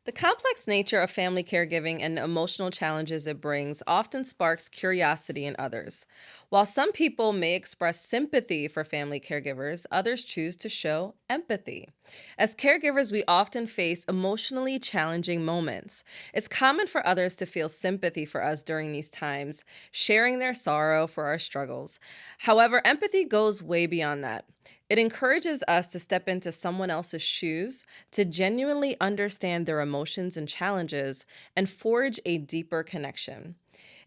The complex nature of family caregiving and the emotional challenges it brings often sparks curiosity in others. While some people may express sympathy for family caregivers, others choose to show empathy. As caregivers, we often face emotionally challenging moments. It's common for others to feel sympathy for us during these times, sharing their sorrow for our struggles. However, empathy goes way beyond that. It encourages us to step into someone else's shoes, to genuinely understand their emotions and challenges, and forge a deeper connection.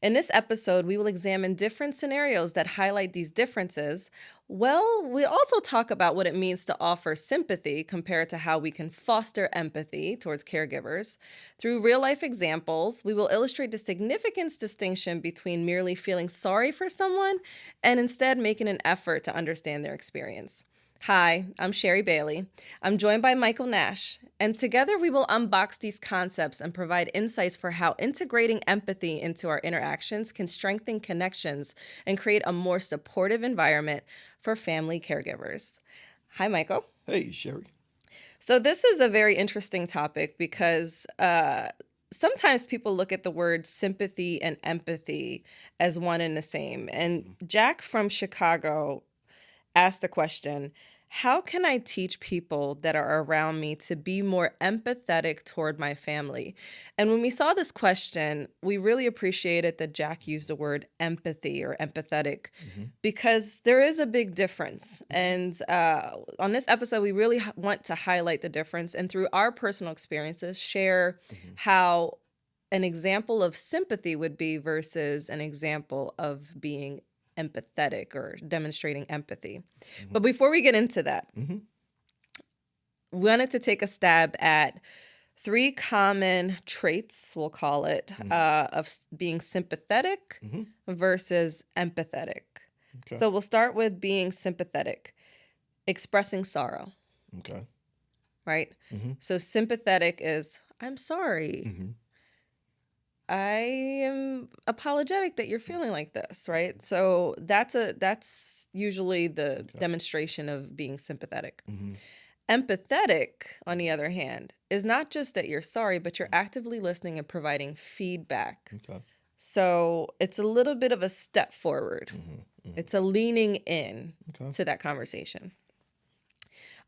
In this episode, we will examine different scenarios that highlight these differences. Well, we also talk about what it means to offer sympathy compared to how we can foster empathy towards caregivers. Through real life examples, we will illustrate the significant distinction between merely feeling sorry for someone and instead making an effort to understand their experience. Hi, I'm Shari Bailey. I'm joined by Michael Nash, and together we will unbox these concepts and provide insights for how integrating empathy into our interactions can strengthen connections and create a more supportive environment for family caregivers. Hi, Michael. Hey, Sherry. So, this is a very interesting topic because sometimes people look at the words sympathy and empathy as one and the same. And Jack from Chicago asked the question, how can I teach people that are around me to be more empathetic toward my family? And when we saw this question, we really appreciated that Jack used the word empathy or empathetic Mm-hmm. because there is a big difference. And on this episode, we really want to highlight the difference and through our personal experiences, share Mm-hmm. how an example of sympathy would be versus an example of being empathetic or demonstrating empathy. Mm-hmm. But before we get into that, Mm-hmm. we wanted to take a stab at three common traits, we'll call it, of being sympathetic Mm-hmm. versus empathetic. Okay. So we'll start with being sympathetic, expressing sorrow, Okay. right? Mm-hmm. So sympathetic is, I'm sorry. Mm-hmm. I am apologetic that you're feeling like this, right? So that's usually the Okay. demonstration of being sympathetic. Mm-hmm. Empathetic, on the other hand, is not just that you're sorry, but you're actively listening and providing feedback. Okay. So it's a little bit of a step forward. Mm-hmm. Mm-hmm. It's a leaning in Okay. to that conversation.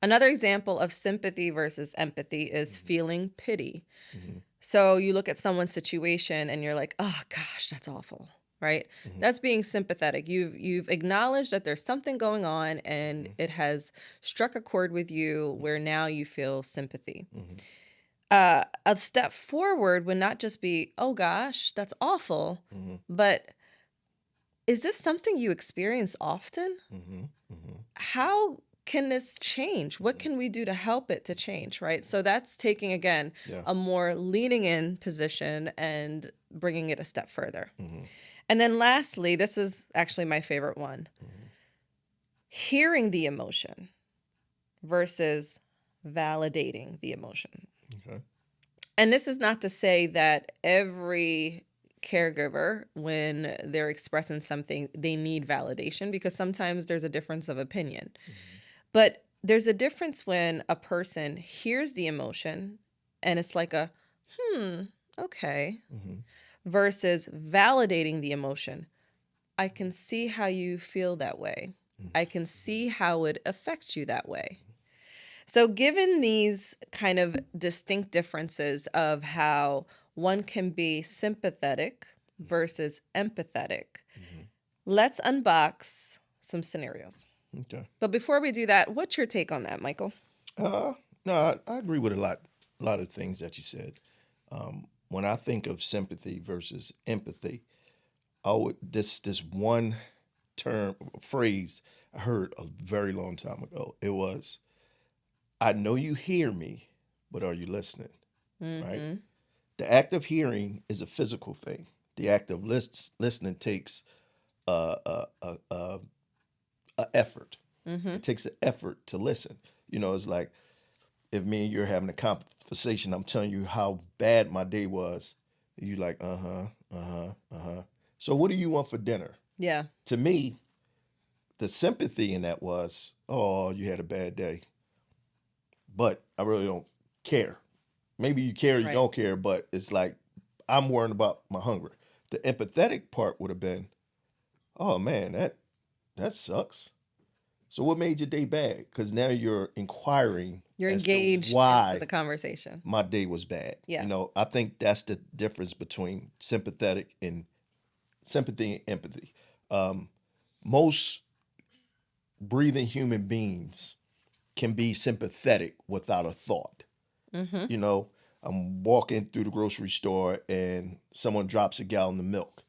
Another example of sympathy versus empathy is feeling pity. Mm-hmm. So you look at someone's situation and you're like, oh gosh, that's awful, right? Mm-hmm. That's being sympathetic. You've acknowledged that there's something going on and it has struck a chord with you where now you feel sympathy. Mm-hmm. A step forward would not just be, oh gosh, that's awful, Mm-hmm. but is this something you experience often? Mm-hmm. Mm-hmm. How can this change? What can we do to help it to change, right? So that's taking, again, Yeah. a more leaning in position and bringing it a step further. Mm-hmm. And then lastly, this is actually my favorite one, Mm-hmm. hearing the emotion versus validating the emotion. Okay. And this is not to say that every caregiver, when they're expressing something, they need validation because sometimes there's a difference of opinion. Mm-hmm. But there's a difference when a person hears the emotion and it's like a, okay, Mm-hmm. versus validating the emotion. I can see how you feel that way. I can see how it affects you that way. So, given these kind of distinct differences of how one can be sympathetic versus empathetic, Mm-hmm. let's unbox some scenarios. Okay. But before we do that, what's your take on that, Michael? No, I agree with a lot of things that you said. When I think of sympathy versus empathy, this one term phrase I heard a very long time ago. It was, I know you hear me, but are you listening? Right? Mm-hmm. The act of hearing is a physical thing. The act of listening takes a effort. Mm-hmm. It takes an effort to listen. It's like if me and you're having a conversation, I'm telling you how bad my day was. You like, uh huh. So what do you want for dinner? Yeah. To me, the sympathy in that was, oh, you had a bad day, but I really don't care. maybe you care or you Right. don't care, but it's like I'm worrying about my hunger. The empathetic part would have been, oh man, that sucks. So what made your day bad? Because now you're inquiring You're as to engaged into the why conversation. my day was bad. Yeah. I think that's the difference between sympathy and empathy. Um, most breathing human beings can be sympathetic without a thought. Mm-hmm. You know, I'm walking through the grocery store and someone drops a gallon of milk.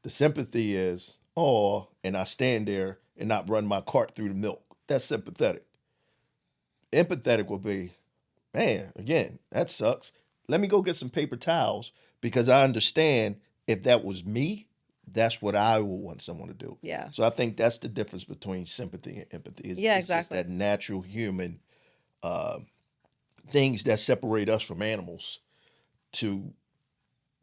The sympathy is, oh, and I stand there and not run my cart through the milk. That's sympathetic. Empathetic will be, man, again, that sucks. Let me go get some paper towels because I understand if that was me, that's what I would want someone to do. Yeah. So I think that's the difference between sympathy and empathy. Yeah, It's just exactly. that natural human uh, things that separate us from animals to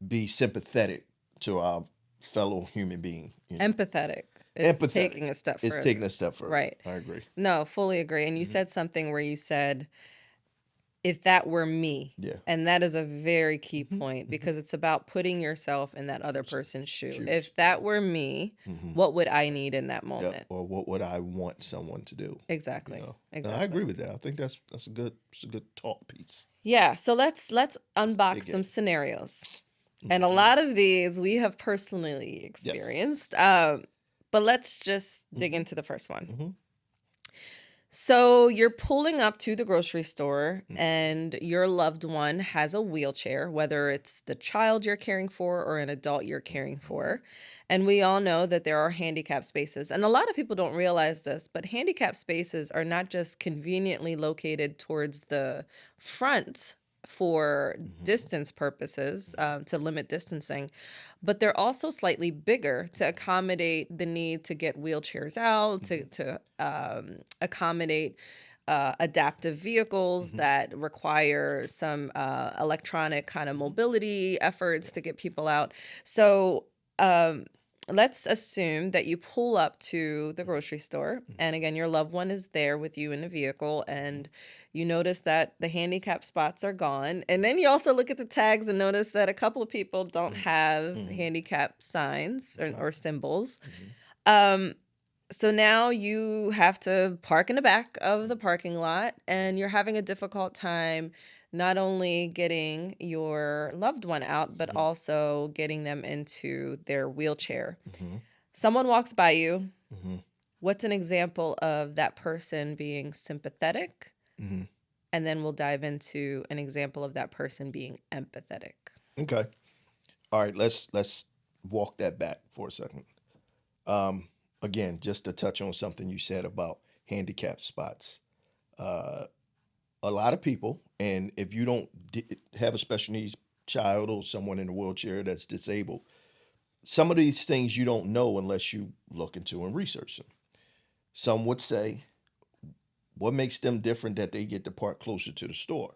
be sympathetic to our fellow human being. Empathetic is Empathetic taking a step is further. taking a step further. Right. I agree. No, fully agree. And you said something where you said, if that were me. Yeah. And that is a very key Mhm, point mhm. because it's about putting yourself in that other person's shoe. Shoes. If that were me, Mhm. what would I need in that Yep. moment? Or what would I want someone to do? Exactly. No, I Exactly. agree with that. I think that's a good talk piece. Yeah, so let's unbox Dig some it. scenarios. And a Mhm. lot of these we have personally Yes. experienced. But let's just dig Mhm. into the first one. Mhm. So you're pulling up to the grocery store Mhm. and your loved one has a wheelchair, whether it's the child you're caring for or an adult you're caring for. And we all know that there are handicap spaces. And a lot of people don't realize this, but handicap spaces are not just conveniently located towards the front for Mhm. distance purposes, to limit distancing, but they're also slightly bigger to accommodate the need to get wheelchairs out, to accommodate adaptive vehicles Mhm. that require some electronic kind of mobility efforts Yeah. to get people out. So um, let's assume that you pull up to the grocery store, and again, your loved one is there with you in the vehicle, and you notice that the handicap spots are gone. And then you also look at the tags and notice that a couple of people don't have Mhm. handicap signs or, Okay. or symbols. Mhm. Um, so now you have to park in the back of the parking lot, and you're having a difficult time not only getting your loved one out, but Mhm. also getting them into their wheelchair. Mhm. Someone walks by you. Mhm. What's an example of that person being sympathetic? Mhm. And then we'll dive into an example of that person being empathetic. Okay. All right. Let's walk that back for a second. Um, Again, just to touch on something you said about handicap spots. Uh, a lot of people, and if you don't have a special needs child or someone in a wheelchair that's disabled, some of these things you don't know unless you look into and research them. Some would say, what makes them different that they get to park closer to the store?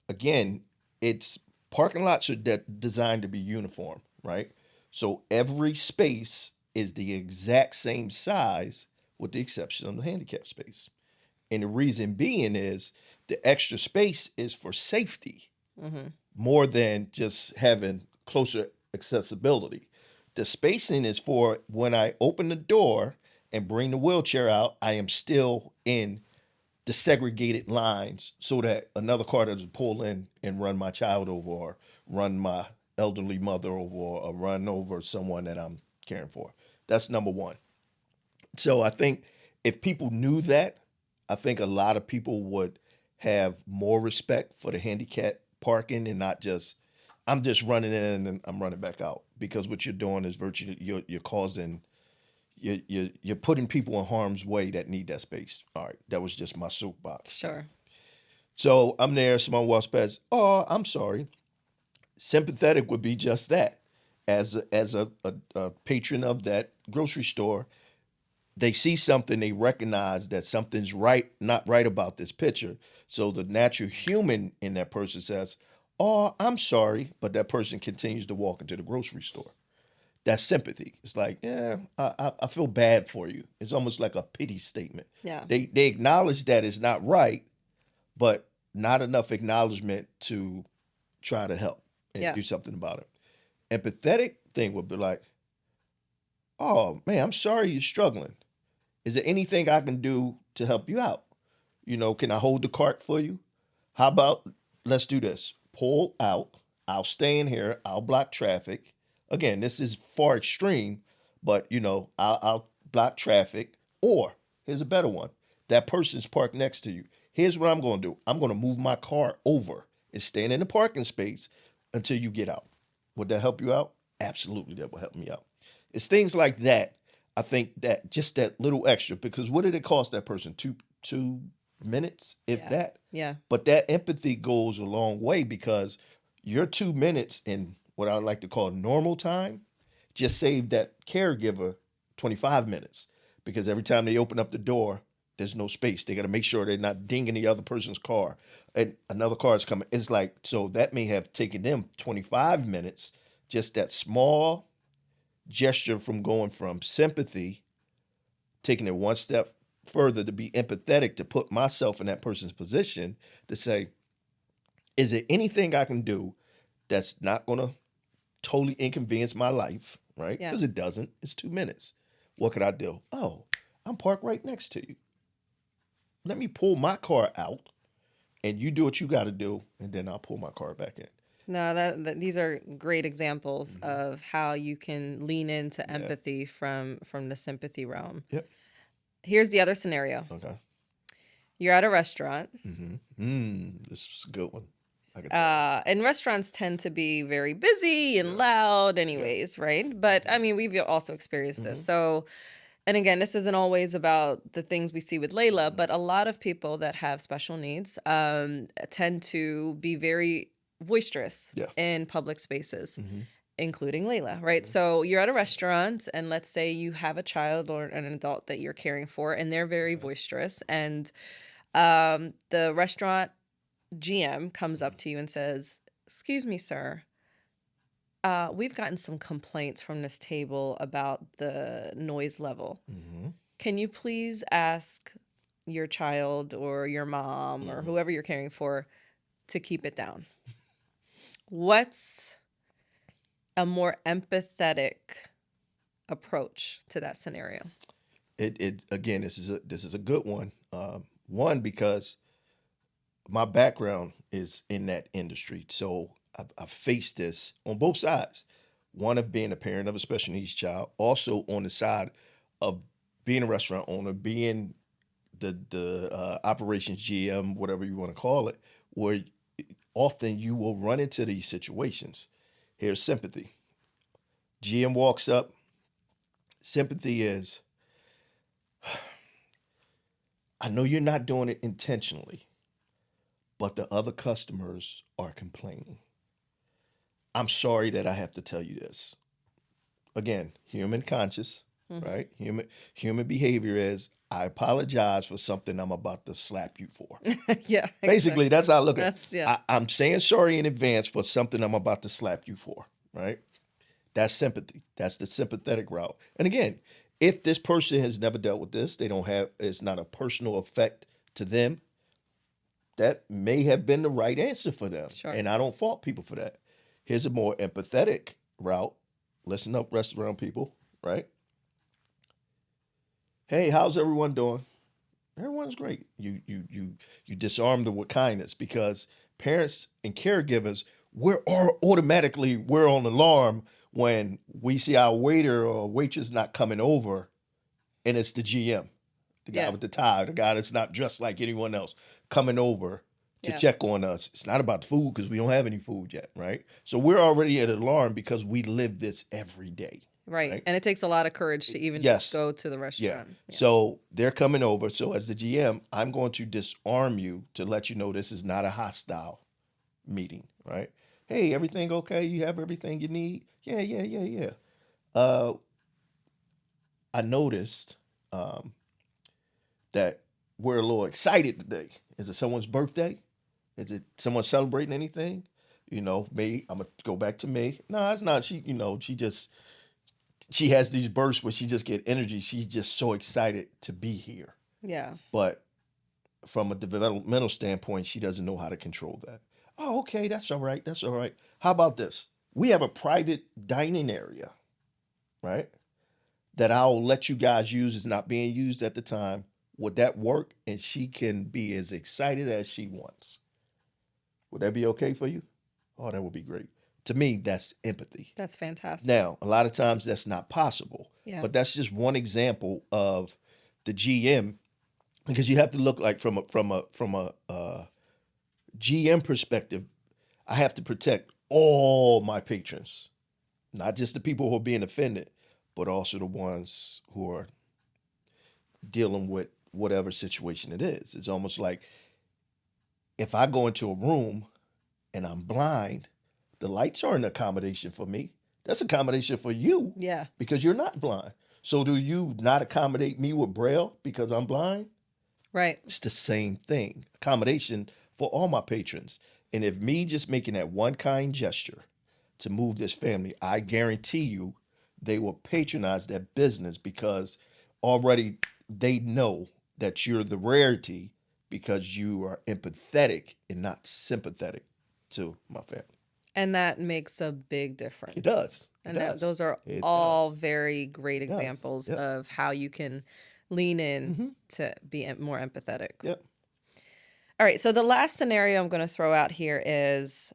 Again, it's parking lots are designed to be uniform, right? So every space is the exact same size with the exception of the handicap space. And the reason being is the extra space is for safety Mm-hmm. more than just having closer accessibility. The spacing is for when I open the door and bring the wheelchair out, I am still in the segregated lines so that another car doesn't pull in and run my child over or run my elderly mother over or run over someone that I'm caring for. That's number one. So I think if people knew that, I think a lot of people would have more respect for the handicap parking and not just I'm just running in and I'm running back out because what you're doing is virtually you're causing you're putting people in harm's way that need that space. All right, that was just my soapbox. Sure. So I'm there, someone walks past. Oh, I'm sorry. Sympathetic would be just that. As a patron of that grocery store, they see something, they recognize that something's not right about this picture. So the natural human in that person says, "Oh, I'm sorry," but that person continues to walk into the grocery store. That's sympathy. It's like, yeah, I feel bad for you. It's almost like a pity statement. Yeah. They acknowledge that it's not right, but not enough acknowledgement to try to help and Yeah. do something about it. Empathetic thing would be like, oh man, I'm sorry you're struggling. Is there anything I can do to help you out? Can I hold the cart for you? How about let's do this? Pull out. I'll stay in here. I'll block traffic. Again, this is far extreme, but I'll block traffic. Or here's a better one. That person's parked next to you. Here's what I'm going to do. I'm going to move my car over and stand in the parking space until you get out. Would that help you out? Absolutely, that will help me out. It's things like that. I think that just that little extra, because what did it cost that person? Two minutes, if Yeah. that. Yeah. But that empathy goes a long way, because your 2 minutes in what I like to call normal time just saved that caregiver 25 minutes, because every time they open up the door, there's no space. They got to make sure they're not dinging the other person's car and another car is coming. It's like, so that may have taken them 25 minutes, just that small gesture from going from sympathy, taking it one step further to be empathetic, to put myself in that person's position, to say, is there anything I can do that's not going to totally inconvenience my life, right? Yeah. Because it doesn't. It's 2 minutes. What could I do? Oh, I'm parked right next to you. Let me pull my car out and you do what you got to do, and then I'll pull my car back in. No, these are great examples Mm-hmm. of how you can lean into Yeah. empathy from the sympathy realm. Yep. Here's the other scenario. Okay. You're at a restaurant. This is a good one. I can tell. And restaurants tend to be very busy and Yeah. loud anyways, right? But I mean, we've also experienced this. So, and again, this isn't always about the things we see with Layla, but a lot of people that have special needs tend to be very boisterous Yeah. in public spaces, Mm-hmm. including Layla, right? So you're at a restaurant, and let's say you have a child or an adult that you're caring for, and they're very boisterous, and the restaurant GM comes up to you and says, "Excuse me, sir. We've gotten some complaints from this table about the noise level. Mm-hmm. Can you please ask your child or your mom or whoever you're caring for to keep it down?" What's a more empathetic approach to that scenario? It again. This is a good one. One, because my background is in that industry, so I've faced this on both sides. One, of being a parent of a special needs child, also on the side of being a restaurant owner, being the operations GM, whatever you want to call it, where often you will run into these situations. Here's sympathy. GM walks up. Sympathy is, I know you're not doing it intentionally, but the other customers are complaining. I'm sorry that I have to tell you this. Again, human conscious, right? Human behavior is, I apologize for something I'm about to slap you for. Yeah, Basically, that's how I look at it. That's yeah. I'm saying sorry in advance for something I'm about to slap you for, right? That's sympathy. That's the sympathetic route. And again, if this person has never dealt with this, they don't have, it's not a personal effect to them, that may have been the right answer for them. Sure. And I don't fault people for that. Here's a more empathetic route. Listen up, restaurant people, right? Hey, how's everyone doing? Everyone's great. You disarm them with kindness, because parents and caregivers, we're on alarm when we see our waiter or waitress not coming over, and it's the GM, the guy Yeah. with the tie, the guy that's not dressed like anyone else, coming over to Yeah. check on us. It's not about the food, because we don't have any food yet, right? So we're already at alarm because we live this every day. Right. Right. And it takes a lot of courage to even Yes. just go to the Yeah. restaurant. So they're coming over. So as the GM, I'm going to disarm you to let you know this is not a hostile meeting, right? Hey, everything okay? You have everything you need? Yeah. Uh, I noticed that we're a little excited today. Is it someone's birthday? Is it someone celebrating anything? Me, I'm gonna go back to me. No, it's not. She has these bursts where she just get energy. She's just so excited to be here. Yeah. But from a developmental standpoint, she doesn't know how to control that. Oh, okay, that's all right. That's all right. How about this? We have a private dining area, right? That I'll let you guys use is not being used at the time. Would that work? And she can be as excited as she wants. Would that be okay for you? Oh, that would be great. To me, that's empathy. That's fantastic. Now, a lot of times that's not possible, Yeah. but that's just one example of the GM because you have to look like from a GM perspective. I have to protect all my patrons, not just the people who are being offended, but also the ones who are dealing with whatever situation it is. It's almost like if I go into a room and I'm blind, the lights are an accommodation for me. That's accommodation for you Yeah. because you're not blind. So do you not accommodate me with braille because I'm blind? Right. It's the same thing. Accommodation for all my patrons. And if me just making that one kind gesture to move this family, I guarantee you they will patronize that business because already they know that you're the rarity because you are empathetic and not sympathetic to my family. And that makes a big It difference. does. It And that does. those are It all does. very great It does. examples Yep. of how you can lean in Mm-hmm. to be more empathetic. Yep. All right. So the last scenario I'm going to throw out here is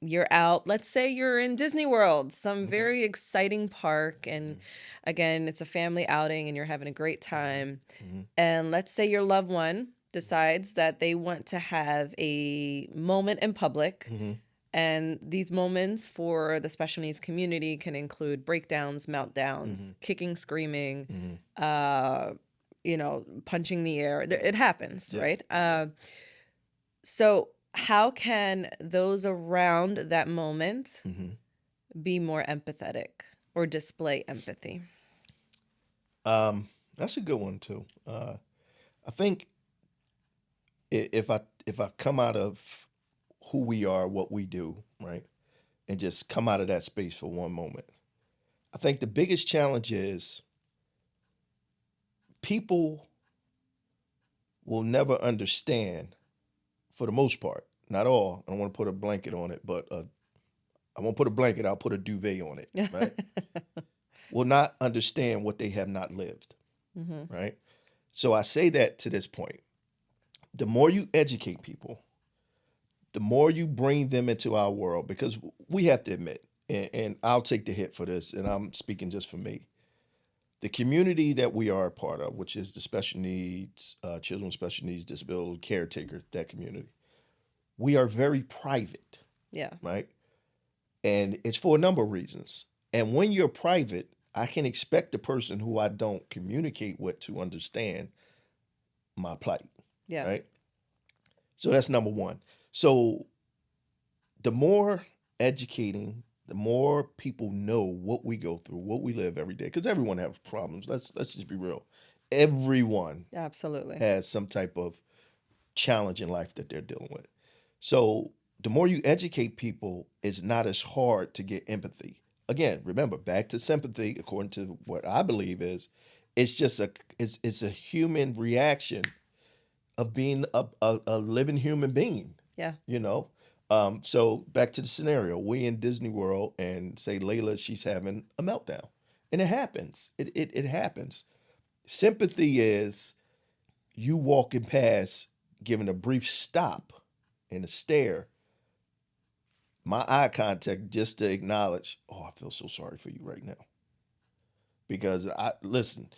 you're out. Let's say you're in Disney World, some Okay. very exciting park. And again, it's a family outing and you're having a great time. Mm-hmm. And let's say your loved one decides that they want to have a moment in public. Mm-hmm. And these moments for the special needs community can include breakdowns, meltdowns, Mm-hmm. kicking, screaming, Mm-hmm. punching the air. It happens, Yeah. right? So how can those around that moment Mm-hmm. be more empathetic or display empathy? That's a good one too. I think if I come out of who we are, what we do, right, and just come out of that space for one moment, I think the biggest challenge is people will never understand, for the most part, not all. I don't want to put a blanket on it, but I won't put a blanket. I'll put a duvet on it, right? Will not understand what they have not lived, Mm-hmm. right? So I say that to this point. The more you educate people, the more you bring them into our world, because we have to admit, and I'll take the hit for this, and I'm speaking just for me. The community that we are a part of, which is the special needs, children with special needs, disability caretaker, that community, we are very private, Yeah. right? And it's for a number of reasons. And when you're private, I can expect the person who I don't communicate with to understand my plight, Yeah. right? So that's number one. So the more educating, the more people know what we go through, what we live every day, because everyone has problems. Let's just be real. Everyone Absolutely. has some type of challenge in life that they're dealing with. So the more you educate people, it's not as hard to get empathy. Again, remember, back to sympathy, according to what I believe is, it's just it's a human reaction of being a living human being, Yeah. you know. So back to the scenario, we in Disney World and say Layla, she's having a meltdown. And it happens. It happens. Sympathy is you walking past, giving a brief stop and a stare, my eye contact just to acknowledge, oh, I feel so sorry for you right now. Because listen,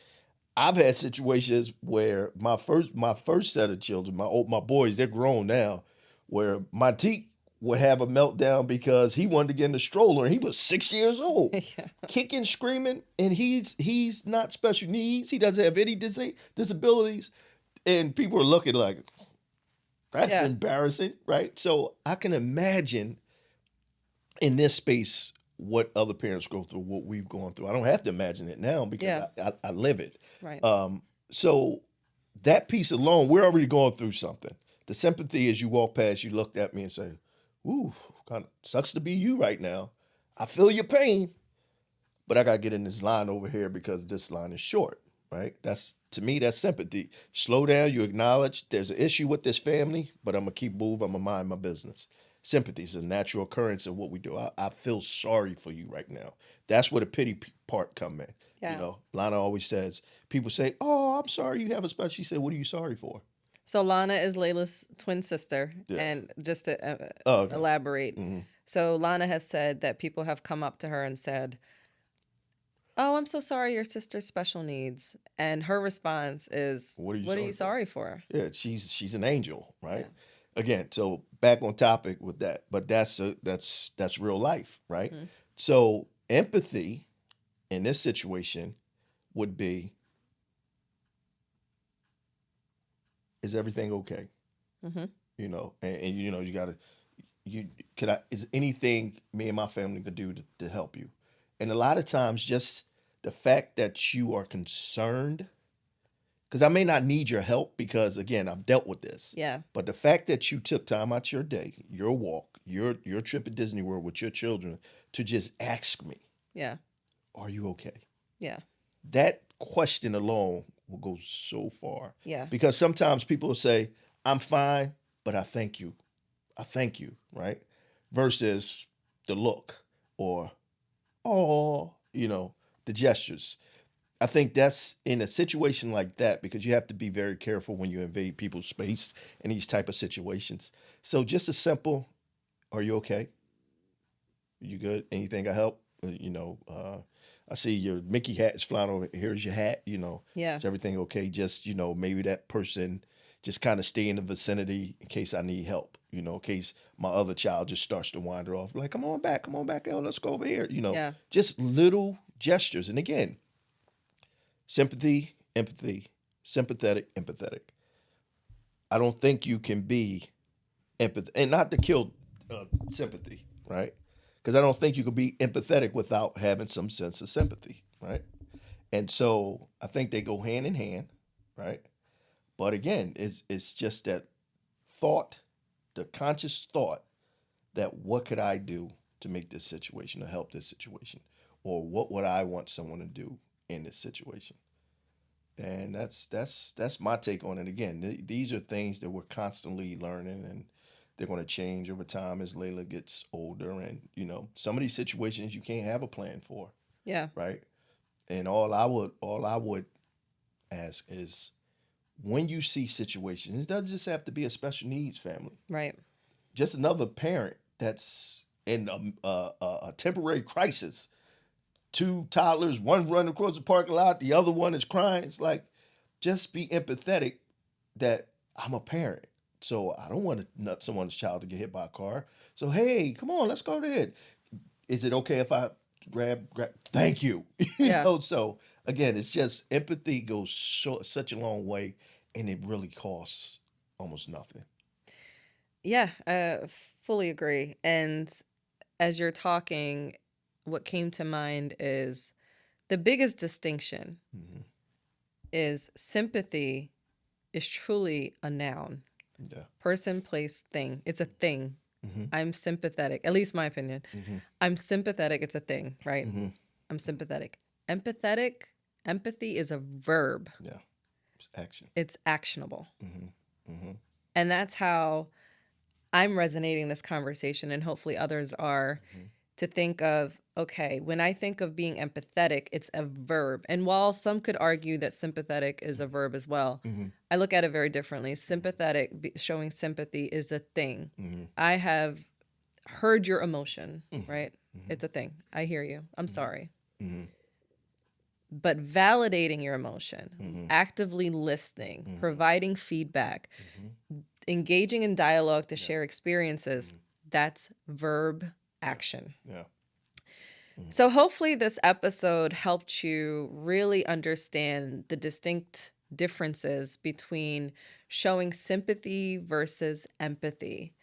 I've had situations where my first set of children, my boys, they're grown now, where my teeth would have a meltdown because he wanted to get in the stroller and he was 6 years old, Yeah. kicking, screaming, and he's not special needs. He doesn't have any disabilities, and people are looking like that's Yeah. embarrassing, right? So I can imagine in this space what other parents go through, what we've gone through. I don't have to imagine it now because Yeah. I live it. Right. So that piece alone, we're already going through something. The sympathy is you walk past, you looked at me and say, ooh, kind of sucks to be you right now. I feel your pain, but I got to get in this line over here because this line is short. right? That's to me, that's sympathy. Slow down, you acknowledge there's an issue with this family, but I'm gonna keep moving, I'm gonna mind my business. Sympathy is a natural occurrence of what we do. I feel sorry for you right now. That's where the part come in. Yeah. Lana always says, people say, "Oh, I'm sorry you have a special." She said, "What are you sorry for?" So Lana is Layla's twin sister. Yeah. And just to Oh, okay. elaborate. So Lana has said that people have come up to her and said, "Oh, I'm so sorry your sister's special needs." And her response is, What are you "What are sorry you for?" sorry for?" Yeah, she's an angel, right? Yeah. Again, so back on topic with that, but that's real life, right? Mhm. So empathy in this situation would be, is everything okay? Mhm. And you gotta, could I, is anything me and my family could do to help you? And a lot of times, just the fact that you are concerned, because I may not need your help because again, I've dealt with this. Yeah. But the fact that you took time out your day, your walk, your trip at Disney World with your children to just ask me, Yeah. are you okay? Yeah. That question alone will go so far. Yeah. Because sometimes people will say, I'm fine, but I thank you. I thank you, right? Versus the look or, oh, the gestures. I think that's in a situation like that because you have to be very careful when you invade people's space in these type of situations. So just a simple, are you okay? You good? Anything I help? I see your Mickey hat is flying over. Here's your hat. Yeah. Is everything okay? Just maybe that person just kind of stay in the vicinity in case I need help. In case my other child just starts to wander off. Like, come on back, oh, let's go over here. Yeah. Just little gestures. And again, sympathy, empathy, sympathetic, empathetic. I don't think you can be empathy, and not to kill sympathy, right? Because I don't think you could be empathetic without having some sense of sympathy, right? And so I think they go hand in hand, right? But again, it's just that thought, the conscious thought that what could I do to make this situation or help this situation, or what would I want someone to do in this situation? And that's my take on it. Again, these are things that we're constantly learning, and they're going to change over time as Layla gets older. And some of these situations you can't have a plan for, Yeah. right? And all I would ask is when you see situations, it doesn't just have to be a special needs family. Right. Just another parent that's in a temporary crisis. Two toddlers, one running across the parking lot, the other one is crying. It's like, just be empathetic that I'm a parent. So I don't want someone's child to get hit by a car. So hey, come on, let's go ahead. Is it okay if I grab? Thank you. Yeah. So again, it's just empathy goes such a long way, and it really costs almost nothing. Yeah. Fully agree. And as you're talking, what came to mind is the biggest distinction Mm-hmm. is sympathy is truly a noun. Yeah. Person, place, thing. It's a thing. Mm-hmm. I'm sympathetic. At least my opinion. Mm-hmm. I'm sympathetic. It's a thing, right? Mm-hmm. I'm sympathetic. Empathetic, empathy is a verb. Yeah. It's action. It's actionable. Mm-hmm. Mm-hmm. And that's how I'm resonating this conversation, and hopefully others are, Mm-hmm. to think of, okay, when I think of being empathetic, it's a verb. And while some could argue that sympathetic is a verb as well, Mm-hmm. I look at it very differently. Sympathetic, showing sympathy, is a thing. Mm-hmm. I have heard your emotion, Mm-hmm. right? Mm-hmm. It's a thing. I hear you. I'm sorry. Mm-hmm. But validating your emotion, Mm-hmm. actively listening, Mm-hmm. providing feedback, Mm-hmm. engaging in dialogue to Yeah. share experiences, Mhm. that's verb action. Yeah. Mhm. So hopefully this episode helped you really understand the distinct differences between showing sympathy versus empathy.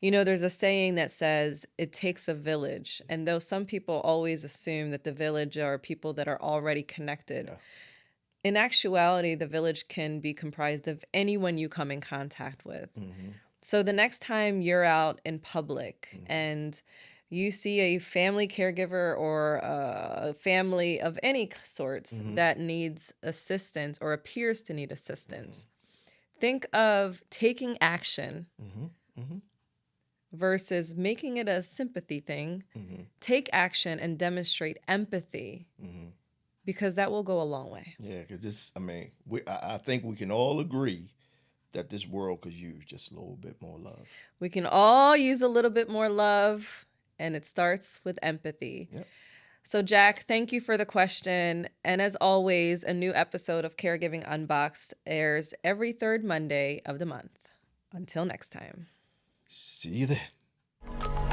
There's a saying that says it takes a village. And though some people always assume that the village are people that are already connected, Yeah. in actuality, the village can be comprised of anyone you come in contact with. Mm-hmm. So the next time you're out in public Mhm. and You see a family caregiver or a family of any sorts Mm-hmm. that needs assistance or appears to need Mm-hmm. assistance. Think of taking action Mm-hmm. Mm-hmm. versus making it a sympathy thing. Mm-hmm. Take action and demonstrate empathy Mm-hmm. because that will go a long way. Yeah, because this, I mean, I think we can all agree that this world could use just a little bit more love. We can all use a little bit more love, and it starts with empathy. Yep. So, Jack, thank you for the question. And as always, a new episode of Caregiving Unboxed airs every third Monday of the month. Until next time. See you then.